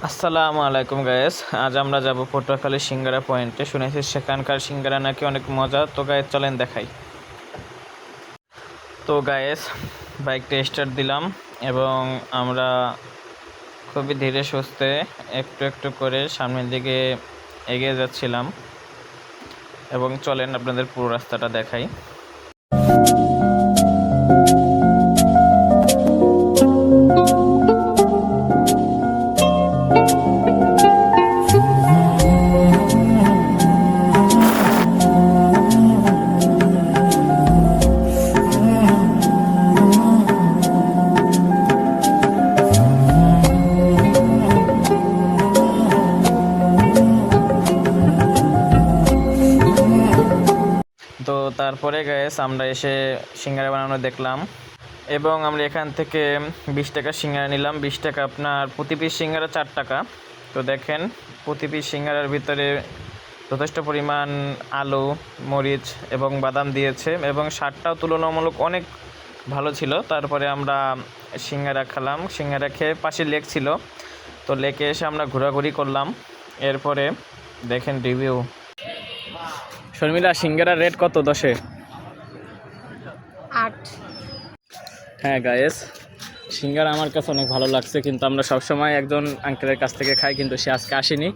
আসসালামু আলাইকুম গায়েস। আজ আমরা যাব পটুয়াখালী সিঙ্গারা পয়েন্টে। শুনেছি সেখানকার সিঙ্গারা নাকি অনেক মজা। তো গায়েস চলেন দেখাই। তো গায়েস বাইকটা স্টার্ট দিলাম এবং আমরা খুবই ধীরে সুস্থে একটু একটু করে সামনের দিকে এগিয়ে যাচ্ছিলাম এবং চলেন আপনাদের পুরো রাস্তাটা দেখাই। তো তারপরে গায়েস আমরা এসে সিঙ্গারা বানানো দেখলাম এবং আমরা এখান থেকে 20 টাকা সিঙ্গারা নিলাম। 20 টাকা আপনার প্রতি পিস সিঙ্গারা 4 টাকা। তো দেখেন প্রতি পিস সিঙ্গারার ভিতরে যথেষ্ট পরিমাণ আলু, মরিচ এবং বাদাম দিয়েছে এবং স্বাদটাও তুলনামূলক অনেক ভালো ছিল। তারপরে আমরা সিঙ্গারা খেলাম। সিঙ্গারা খেয়ে পাশে লেক ছিল, তো লেকে এসে আমরা ঘোরাঘুরি করলাম। এরপরে দেখেন রিভিউ। শর্মিলা, সিঙ্গারার রেট কত 10-এ? 8। হ্যাঁ গায়েস, সিঙ্গারা আমার কাছে অনেক ভালো লাগছে, কিন্তু আমরা সবসময় একজন আঙ্কেলের কাছ থেকে খাই, কিন্তু সে আজকে আসেনি।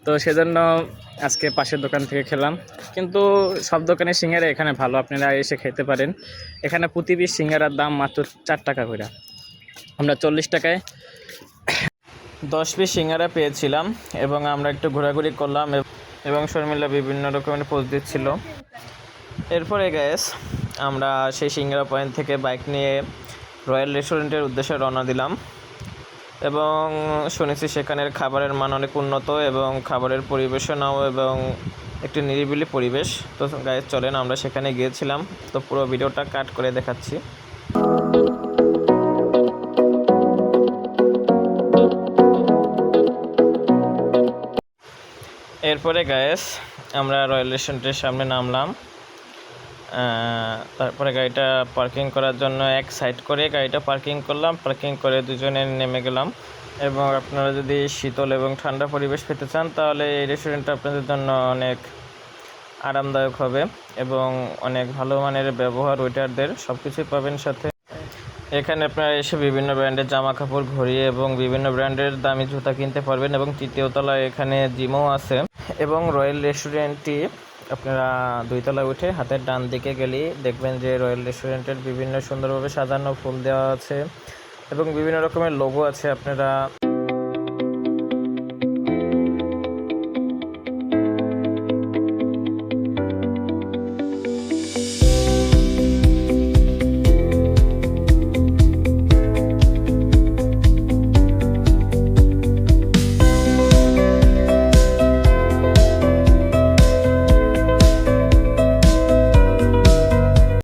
তো সেজন্য আজকে পাশের দোকান থেকে খেলাম। কিন্তু সব দোকানের সিঙ্গারা এখানে ভালো, আপনারা এসে খেতে পারেন। এখানে প্রতি পিস সিঙ্গারার দাম মাত্র 4 টাকা করে। আমরা 40 টাকায় 10 পিস সিঙ্গারা পেয়েছিলাম এবং আমরা একটু ঘোরাঘুরি করলাম এবং শর্মিলা বিভিন্ন রকমের পোজ দিচ্ছিল। এরপরে গ্যাস আমরা সেই সিঙ্গারা পয়েন্ট থেকে বাইক নিয়ে রয়্যাল রেস্টুরেন্টের উদ্দেশ্যে রওনা দিলাম এবং শুনেছি সেখানের খাবারের মান অনেক উন্নত এবং খাবারের পরিবেশনাও এবং একটি নিরিবিলি পরিবেশ। তো গাইস চলেন, আমরা সেখানে গিয়েছিলাম। তো পুরো ভিডিওটা কাট করে দেখাচ্ছি। এরপরে গাইস আমরা রয়্যাল রেস্টুরেন্টের সামনে নামলাম। তারপরে গাড়িটা পার্কিং করার জন্য এক সাইড করে গাড়িটা পার্কিং করলাম। পার্কিং করে দুজনে নেমে গেলাম। এবং আপনারা যদি শীতল এবং ঠান্ডা পরিবেশ পেতে চান তাহলে এই রেস্টুরেন্টটা আপনাদের জন্য অনেক আরামদায়ক হবে এবং অনেক ভালো মানের ব্যবহার ওয়েটারদের সব কিছুই পাবেন সাথে। এখানে আপনারা এসে বিভিন্ন ব্র্যান্ডের জামা কাপড়, ঘড়ি এবং বিভিন্ন ব্র্যান্ডের দামি জুতা কিনতে পারবেন এবং তৃতীয় তলায় এখানে জিমও আছে। এবং রয়্যাল রেস্টুরেন্টটি আপনারা 2 তলায় উঠে হাতের ডান দিকে গেলেই দেখবেন যে রয়্যাল রেস্টুরেন্টের বিভিন্ন সুন্দরভাবে সাজানো ফুল দেওয়া আছে এবং বিভিন্ন রকমের লোগো আছে। আপনারা